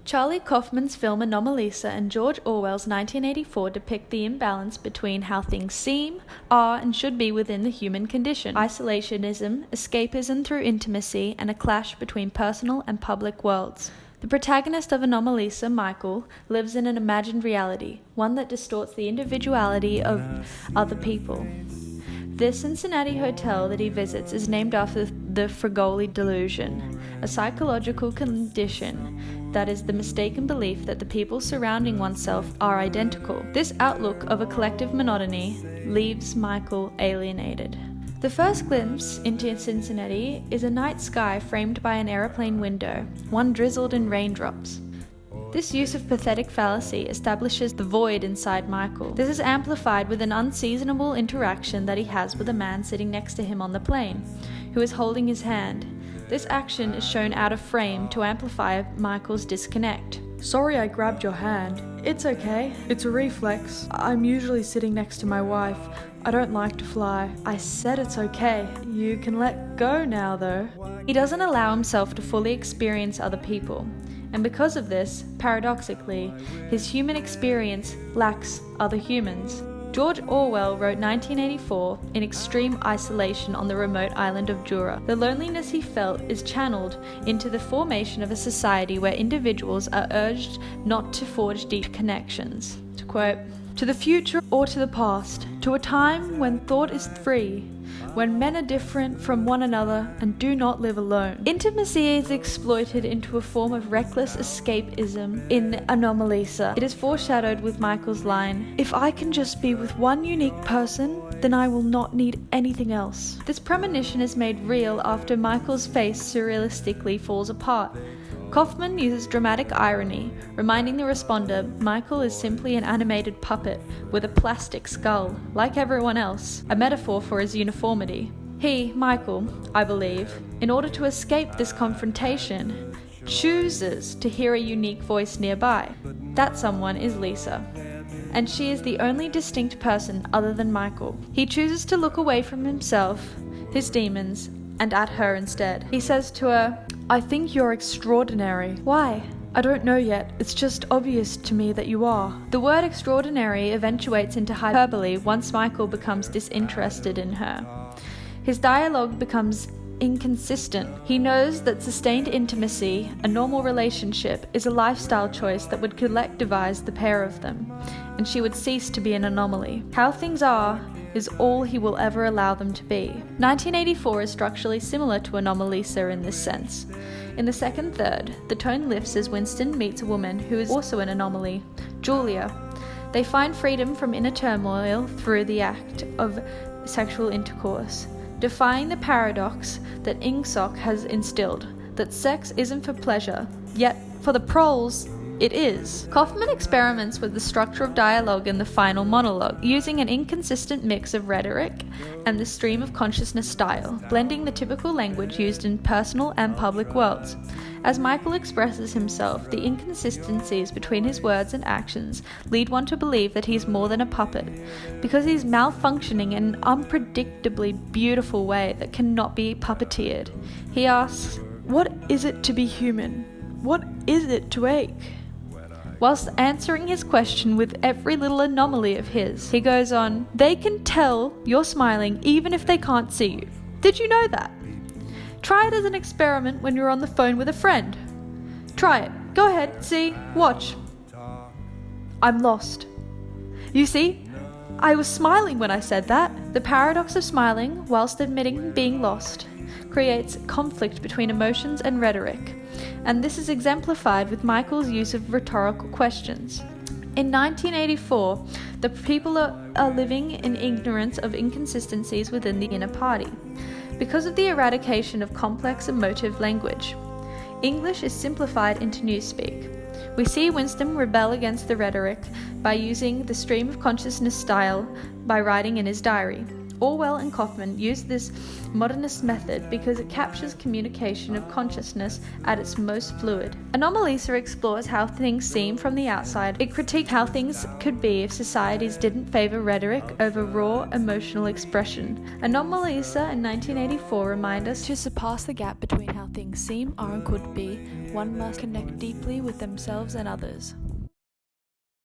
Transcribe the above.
Charlie Kaufman's film Anomalisa and George Orwell's 1984 depict the imbalance between how things seem, are, and should be within the human condition: isolationism, escapism through intimacy, and a clash between personal and public worlds. The protagonist of Anomalisa, Micheal, lives in an imagined reality, one that distorts the individuality of other people. The Cincinnati hotel that he visits is named after the Frigoli delusion, a psychological condition that is the mistaken belief that the people surrounding oneself are identical. This outlook of a collective monotony leaves Micheal alienated. The first glimpse into Cincinnati is a night sky framed by an aeroplane window, one drizzled in raindrops. This use of pathetic fallacy establishes the void inside Micheal. This is amplified with an unseasonable interaction that he has with a man sitting next to him on the plane, who is holding his hand. This action is shown out of frame to amplify Michael's disconnect. "Sorry I grabbed your hand. It's okay. It's a reflex. I'm usually sitting next to my wife. I don't like to fly. I said it's okay. You can let go now, though." He doesn't allow himself to fully experience other people, and because of this, paradoxically, his human experience lacks other humans. George Orwell wrote 1984 in extreme isolation on the remote island of Jura. The loneliness he felt is channeled into the formation of a society where individuals are urged not to forge deep connections. To quote, "To the future or to the past, to a time when thought is free, when men are different from one another and do not live alone." Intimacy is exploited into a form of reckless escapism in Anomalisa. It is foreshadowed with Micheal's line, "If I can just be with one unique person, then I will not need anything else." This premonition is made real after Micheal's face surrealistically falls apart. Kaufman uses dramatic irony, reminding the responder Micheal is simply an animated puppet with a plastic skull, like everyone else, a metaphor for his uniformity. He, Micheal, I believe, in order to escape this confrontation, chooses to hear a unique voice nearby. That someone is Lisa, and she is the only distinct person other than Micheal. He chooses to look away from himself, his demons, and at her instead. He says to her, "I think you're extraordinary." "Why?" "I don't know yet. It's just obvious to me that you are." The word extraordinary eventuates into hyperbole once Micheal becomes disinterested in her. His dialogue becomes inconsistent. He knows that sustained intimacy, a normal relationship, is a lifestyle choice that would collectivize the pair of them, and she would cease to be an anomaly. How things are is all he will ever allow them to be. 1984 is structurally similar to Anomalisa in this sense. In the second third, the tone lifts as Winston meets a woman who is also an anomaly, Julia. They find freedom from inner turmoil through the act of sexual intercourse, defying the paradox that Ingsoc has instilled, that sex isn't for pleasure, yet for the proles, it is. Kaufman experiments with the structure of dialogue in the final monologue, using an inconsistent mix of rhetoric and the stream of consciousness style, blending the typical language used in personal and public worlds. As Micheal expresses himself, the inconsistencies between his words and actions lead one to believe that he's more than a puppet, because he's malfunctioning in an unpredictably beautiful way that cannot be puppeteered. He asks, "What is it to be human? What is it to ache?" Whilst answering his question with every little anomaly of his, he goes on, "They can tell you're smiling even if they can't see you. Did you know that? Try it as an experiment when you're on the phone with a friend. Try it. Go ahead, see, watch. I'm lost. You see, I was smiling when I said that." The paradox of smiling, whilst admitting being lost, creates conflict between emotions and rhetoric, and this is exemplified with Micheal's use of rhetorical questions. In 1984, the people are living in ignorance of inconsistencies within the inner party, because of the eradication of complex emotive language. English is simplified into newspeak. We see Winston rebel against the rhetoric by using the stream of consciousness style by writing in his diary. Orwell and Kaufman used this modernist method because it captures communication of consciousness at its most fluid. Anomalisa explores how things seem from the outside. It critiques how things could be if societies didn't favor rhetoric over raw emotional expression. Anomalisa in 1984 remind us to surpass the gap between how things seem, are, and could be, one must connect deeply with themselves and others.